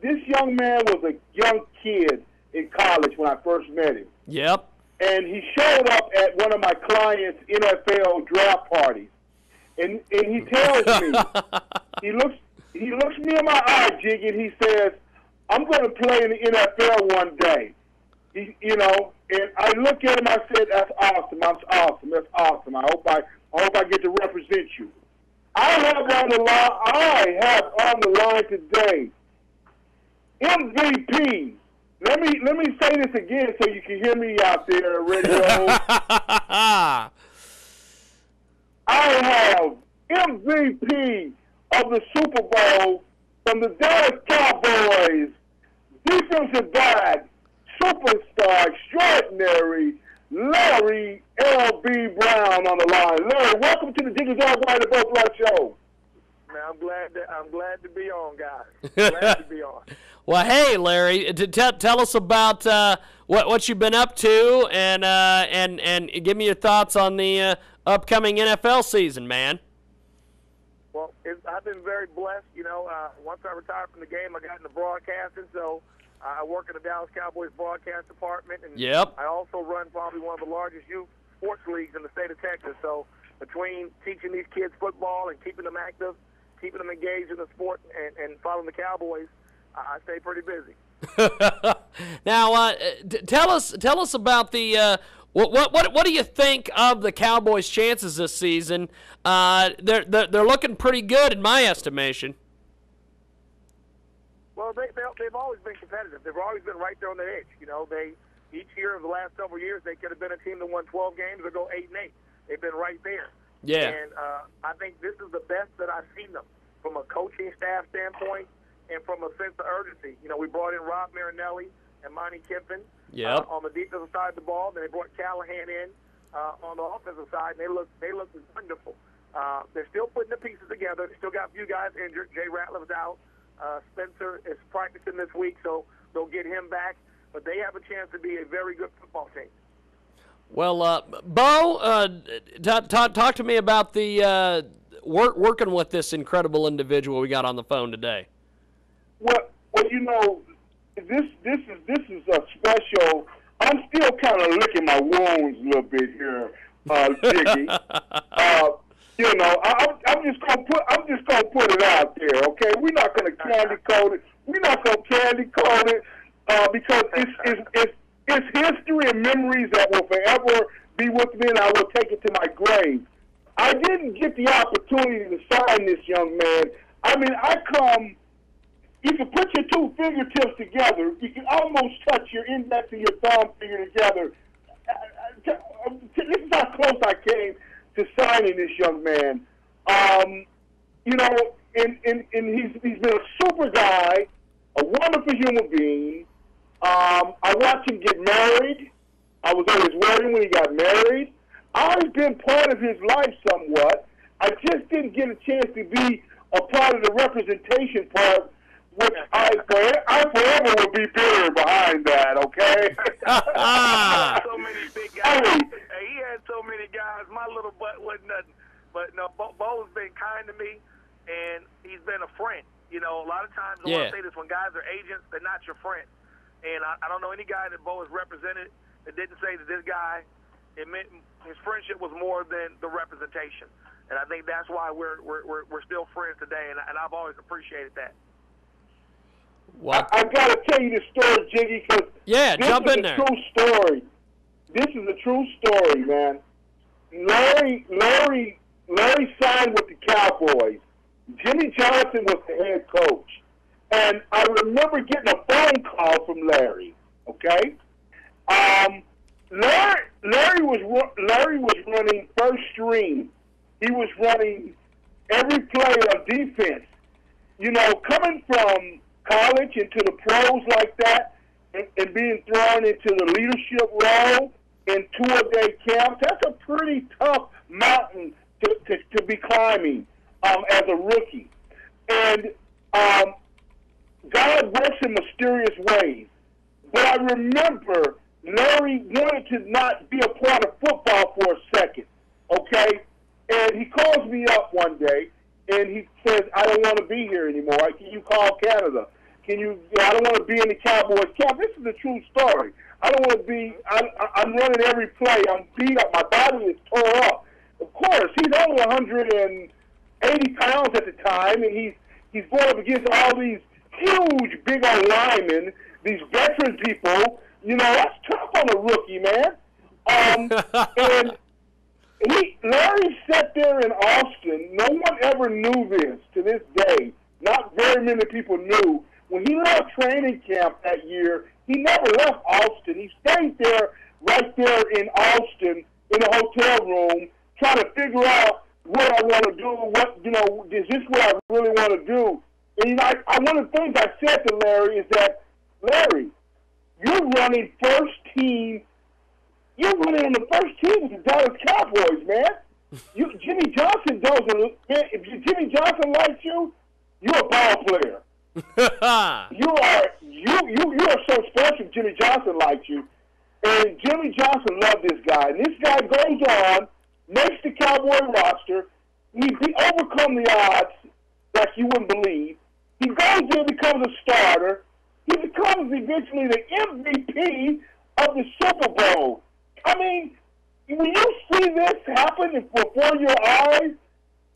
this young man was a young kid in college when I first met him. Yep. And he showed up at one of my clients' NFL draft parties. And he tells me, he looks me in my eye, Jiggy, and he says, I'm going to play in the NFL one day. And I look at him, I said, that's awesome. That's awesome. That's awesome. I hope I get to represent you. I have on the line today MVP. Let me say this again so you can hear me out there, radio. I have MVP of the Super Bowl from the Dallas Cowboys, defensive back, superstar extraordinary, Larry L.B. Brown on the line. Larry, welcome to the Jiggy Jaguar the Bo Blood Show. Man, I'm glad to be on, guys. Glad to be on. Well, hey, Larry, tell us about what you've been up to, and give me your thoughts on the upcoming NFL season, man. Well, I've been very blessed. Once I retired from the game, I got into broadcasting, so I work in the Dallas Cowboys broadcast department, and yep. I also run probably one of the largest youth sports leagues in the state of Texas. So between teaching these kids football and keeping them active, keeping them engaged in the sport, and following the Cowboys, I stay pretty busy. Now, tell us about the what do you think of the Cowboys' chances this season? They're looking pretty good in my estimation. Well, they've always been competitive. They've always been right there on the edge. Each year of the last several years, they could have been a team that won 12 games or go 8-8. They've been right there. Yeah. And I think this is the best that I've seen them from a coaching staff standpoint and from a sense of urgency. We brought in Rob Marinelli and Monty Kiffin on the defensive side of the ball. Then they brought Callahan in on the offensive side, and they look wonderful. They're still putting the pieces together. They still got a few guys injured. Jay Ratliff's out. Spencer is practicing this week, so they'll get him back. But they have a chance to be a very good football team. Well, Bo, talk to me about the working with this incredible individual we got on the phone today. Well, this is a special. I'm still kind of licking my wounds a little bit here, Jiggy. I'm just gonna put it out there, okay? We're not gonna candy coat it. Because it's history and memories that will forever be with me, and I will take it to my grave. I didn't get the opportunity to sign this young man. I mean, you can put your two fingertips together. You can almost touch your index and your thumb finger together. This is how close I came to signing this young man. And he's been a super guy, a wonderful human being. I watched him get married. I was at his wedding when he got married. I've been part of his life somewhat. I just didn't get a chance to be a part of the representation part, which I forever will be bitter behind that, okay? So many big guys. He had so many guys. My little butt wasn't nothing. But no, Bo's been kind to me, and he's been a friend. A lot of times I want to say this, when guys are agents, they're not your friend. And I don't know any guy that Bo has represented that didn't say that this guy, it meant his friendship was more than the representation. And I think that's why we're still friends today, and I've always appreciated that. What? I got to tell you the story, Jiggy, because jump in there. True story. This is a true story, man. Larry signed with the Cowboys. Jimmy Johnson was the head coach. And I remember getting a phone call from Larry, okay? Larry was running first string. He was running every play on defense. Coming from college into the pros like that and being thrown into the leadership role in two-a-day camps, that's a pretty tough mountain to be climbing as a rookie. And God works in mysterious ways. But I remember Larry wanted to not be a part of football for a second, okay? And he calls me up one day, and he says, I don't want to be here anymore. Can you call Canada? I don't want to be in the Cowboys camp. This is a true story. I don't want to be. I'm running every play. I'm beat up. My body is tore up. Of course, he's only 180 pounds at the time, and he's going up against all these huge, big old linemen, these veteran people. You know, that's tough on a rookie, man. And Larry sat there in Austin. No one ever knew this to this day. Not very many people knew. When he left training camp that year, he never left Austin. He stayed there, right there in Austin, in a hotel room, trying to figure out what I want to do. What, you know, is this what I really want to do? And you know, one of the things I said to Larry is that, Larry, you're running first team. You're running on the first team with the Dallas Cowboys, man. Jimmy Johnson doesn't. If Jimmy Johnson likes you, you're a ball player. you are so special. Jimmy Johnson likes you, and Jimmy Johnson loved this guy. And this guy goes on, makes the Cowboy roster. He overcome the odds like you wouldn't believe. He goes in, becomes a starter. He becomes eventually the MVP of the Super Bowl. I mean, when you see this happen before your eyes,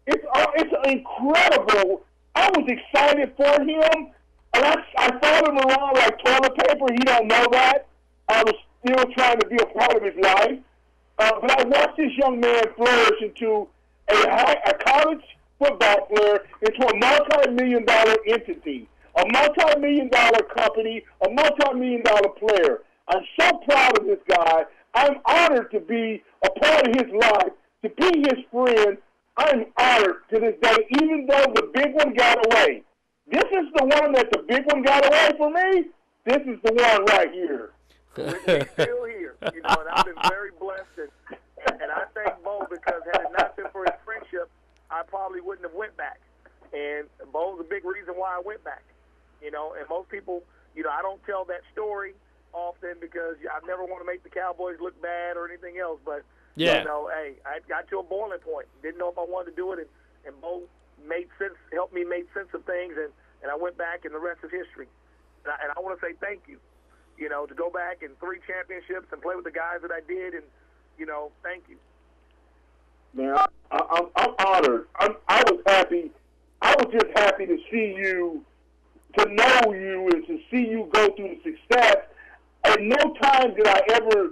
it's incredible. I was excited for him, and I followed him around like toilet paper. He don't know that. I was still trying to be a part of his life. But I watched this young man flourish into a college football player, into a multi-million-dollar entity, a multi-million-dollar company, a multi-million-dollar player. I'm so proud of this guy. I'm honored to be a part of his life, to be his friend. I'm honored to this day, even though the big one got away. This is the one that the big one got away from me. This is the one right here. We're still here, you know, and I've been very blessed, and I thank Bo, because had it not been for his friendship, I probably wouldn't have went back. And Bo's a big reason why I went back, you know. And most people, you know, I don't tell that story often because I never want to make the Cowboys look bad or anything else, but yeah. You know, hey, I got to a boiling point. Didn't know if I wanted to do it, and Bo made sense, helped me make sense of things, and I went back, and the rest is history. And I want to say thank you, you know, to go back and 3 championships and play with the guys that I did, and, you know, thank you. Man, I'm honored. I was happy. I was just happy to see you, to know you, and to see you go through the success. At no time did I ever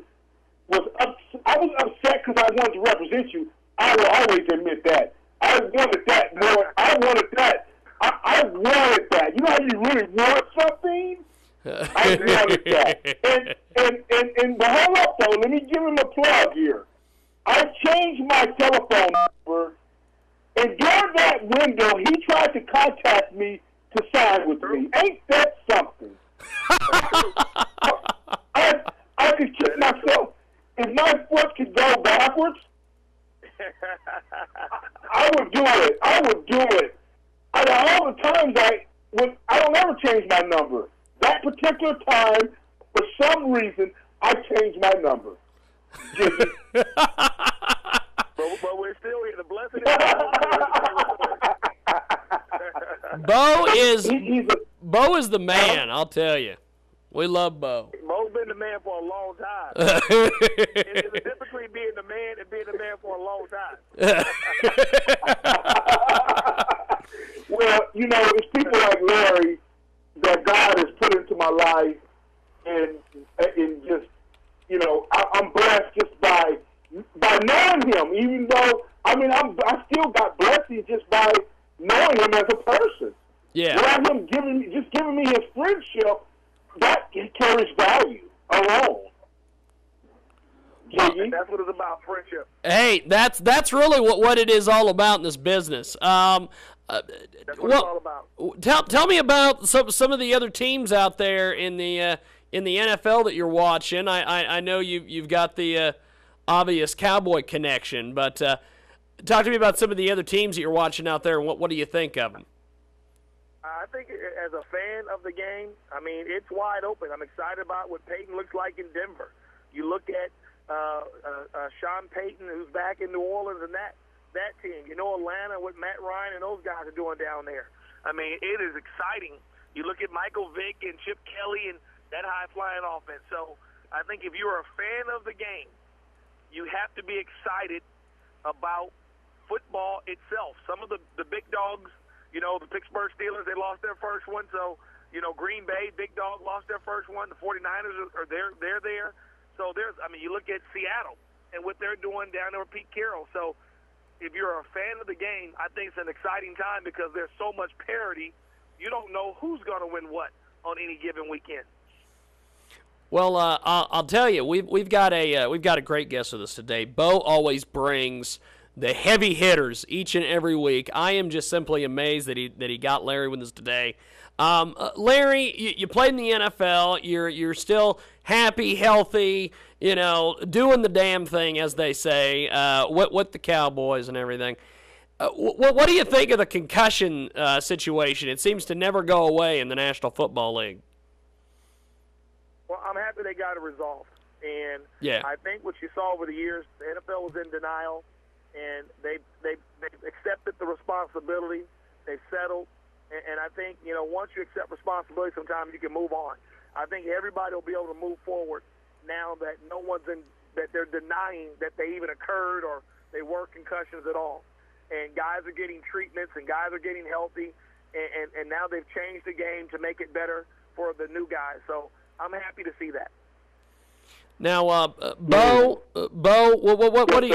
I was upset because I wanted to represent you. I will always admit that. I wanted that more. I wanted that. I wanted that. You know how you really want something? I wanted that. And but hold up, though. Let me give him a plug here. I changed my telephone number, and during that window, he tried to contact me to sign with me. Ain't that something? I could kick myself. If my foot could go backwards, I would do it. I would do it. All the times I don't ever change my number. That particular time, for some reason, I changed my number. but we're still here. The blessing is Bo is the man. I'll tell you. We love Bo. Bo's been the man for a long time. There's a difference between being the man and being the man for a long time. Well, you know, it's people like Larry that God has put into my life, and just, you know, I'm blessed just by knowing him. Even though, I mean, I still got blessings just by knowing him as a person. Yeah. Without him giving me his friendship, that carries value alone. That's what it's about, friendship. Hey, that's really what it is all about in this business. That's what it's all about. Tell me about some of the other teams out there in the NFL that you're watching. I know you've got the obvious Cowboy connection, but talk to me about some of the other teams that you're watching out there, and what do you think of them? I think as a fan of the game, I mean, it's wide open. I'm excited about what Peyton looks like in Denver. You look at Sean Payton, who's back in New Orleans, and that team. You know, Atlanta, what Matt Ryan and those guys are doing down there. I mean, it is exciting You look at Michael Vick and Chip Kelly and that high-flying offense. So I think if you're a fan of the game, you have to be excited about football itself. Some of the big dogs, you know, the Pittsburgh Steelers, they lost their first one. So, you know, Green Bay, big dog, lost their first one. The 49ers are there. So you look at Seattle and what they're doing down there with Pete Carroll. So if you're a fan of the game, I think it's an exciting time because there's so much parity. You don't know who's going to win what on any given weekend. Well, I'll tell you, we've got a great guest with us today. Bo always brings the heavy hitters each and every week. I am just simply amazed that he got Larry with us today. Larry, you played in the NFL. You're still happy, healthy, you know, doing the damn thing, as they say, with the Cowboys and everything. What do you think of the concussion situation? It seems to never go away in the National Football League. Well, I'm happy they got it resolved. And yeah. I think what you saw over the years, the NFL was in denial, and they accepted the responsibility. They settled. And I think, you know, once you accept responsibility, sometimes you can move on. I think everybody will be able to move forward now that no one's that they're denying that they even occurred or they were concussions at all. And guys are getting treatments and guys are getting healthy, and now they've changed the game to make it better for the new guys. So I'm happy to see that. Now, Bo, what do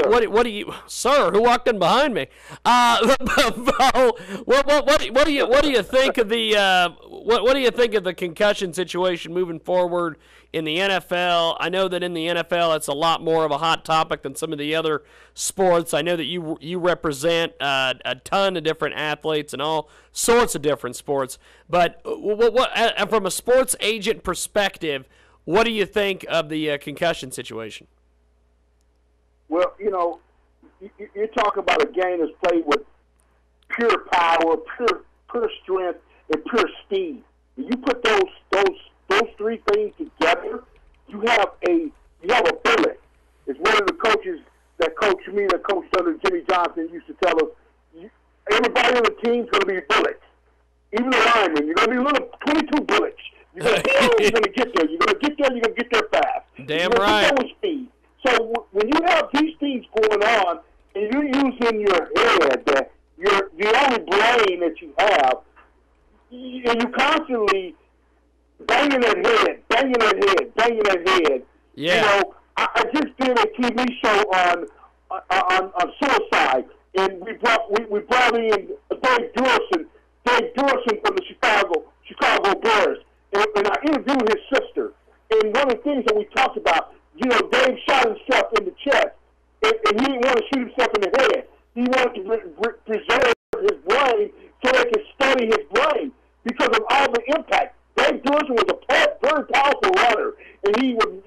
you, sir? Who walked in behind me? Bo, what do you think of the what do you think of the concussion situation moving forward in the NFL? I know that in the NFL it's a lot more of a hot topic than some of the other sports. I know that you represent a ton of different athletes and all sorts of different sports. But what from a sports agent perspective, what do you think of the concussion situation? Well, you know, you're talking about a game that's played with pure power, pure strength, and pure speed. When you put those three things together, you have a bullet. It's one of the coaches that coached me, that coached under Jimmy Johnson, used to tell us, everybody on the team's going to be bullets. Even the linemen, you're going to be little 22 bullets. You're going to get there. You're going to get there fast. Damn right. With speed. So when you have these things going on, and you're using your head, the only brain that you have, and you constantly banging that head. Yeah. You know, I just did a TV show on suicide, and we brought in Dave Durson from the Chicago Bears. And I interviewed his sister. And one of the things that we talked about, you know, Dave shot himself in the chest. And he didn't want to shoot himself in the head. He wanted to preserve his brain so they could study his brain because of all the impact. Dave Durson was a very powerful runner. And he would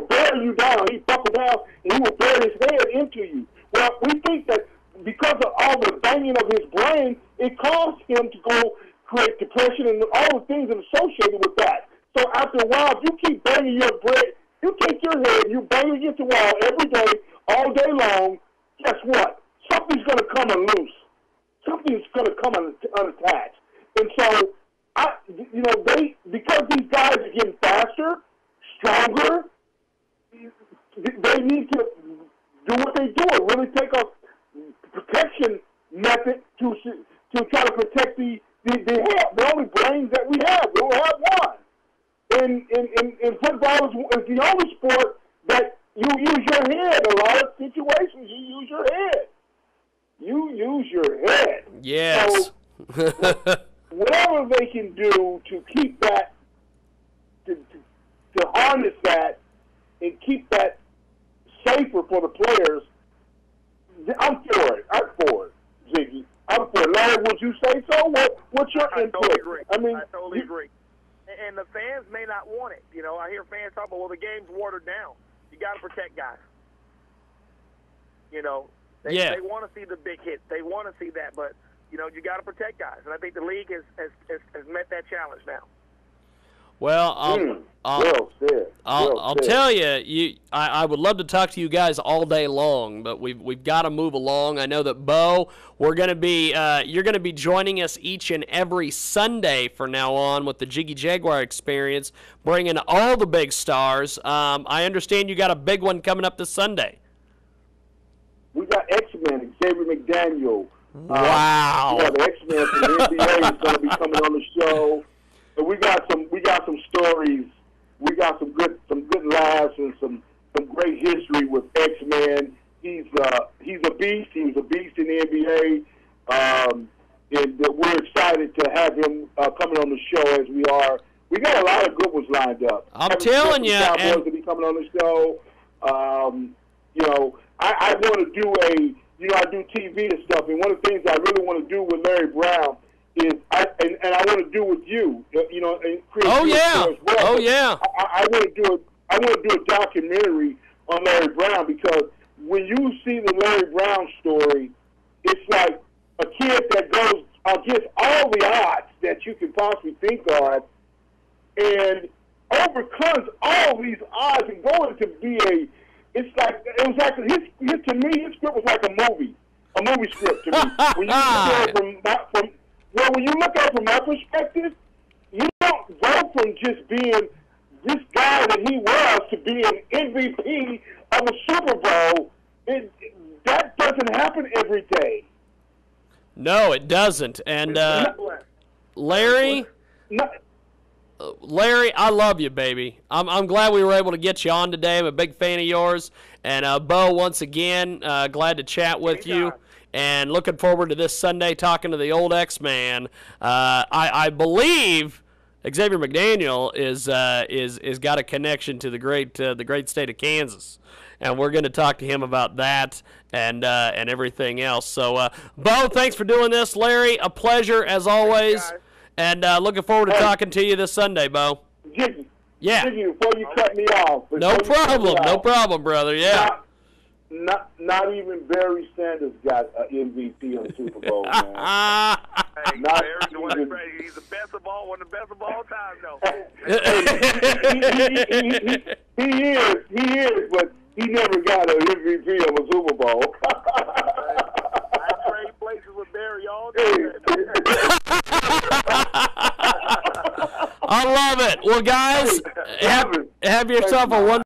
bear you down. He'd buckle down, and he would bear his head into you. Well, we think that because of all the banging of his brain, it caused him to go create depression and all the things that are associated with that. So after a while, if you keep banging your brain, you take your head, you bang against the wall every day, all day long, guess what? Something's going to come loose. Something's going to come unattached. And so, because these guys are getting faster, stronger, they need to do what they do and really take a protection method to try to protect the only brains that we have. We don't have one. And football is the only sport that you use your head. A lot of situations, you use your head. You use your head. Yes. So, whatever they can do to keep that, to harness that, and keep that safer for the players, I'm for it. Jiggy. I'm for it. Larry, would you say so? What's your input? I totally agree. And the fans may not want it. You know, I hear fans talk about, well, the game's watered down. You got to protect guys. You know, they want to see the big hits. They want to see that, but you know, you got to protect guys. And I think the league has met that challenge now. Well, Well said. I'll tell you, I would love to talk to you guys all day long, but we've got to move along. I know that Bo, you're going to be joining us each and every Sunday from now on with the Jiggy Jaguar Experience, bringing all the big stars. I understand you got a big one coming up this Sunday. We got X-Men, Xavier McDaniel. Wow. The X-Men from the NBA is going to be coming on the show. And we got some stories. We got some good laughs and some great history with X-Men. He's a beast. He was a beast in the NBA, and we're excited to have him coming on the show as we are. We got a lot of good ones lined up. I'm telling you, Cowboys to be coming on the show. I want to do I do TV and stuff, and one of the things I really want to do with Larry Brown is, I want to do with you, and Chris. Oh yeah, as well. Oh yeah. I want to do it. I want to do a documentary on Larry Brown, because when you see the Larry Brown story, it's like a kid that goes against all the odds that you can possibly think of, and overcomes all these odds and going to be it was like to me, his script was like a movie script to me. When you look at it from my perspective, you don't go from just being this guy that he was to being MVP of a Super Bowl. That doesn't happen every day. No, it doesn't. And Larry, I love you, baby. I'm glad we were able to get you on today. I'm a big fan of yours. And Bo, once again, glad to chat with you. And looking forward to this Sunday talking to the old X-Man. I believe Xavier McDaniel is got a connection to the great state of Kansas, and we're going to talk to him about that and everything else. So, Bo, thanks for doing this. Larry, a pleasure as always. And looking forward to talking to you this Sunday, Bo. Jiggy. Yeah. Jiggy, before you cut me off. No problem, brother. Yeah. Not even Barry Sanders got an MVP on the Super Bowl, man. He's the best of all, one of the best of all time, though. He is, but he never got an MVP of a Super Bowl. I trade places with Barry all day. I love it. Well, guys, have yourself a wonderful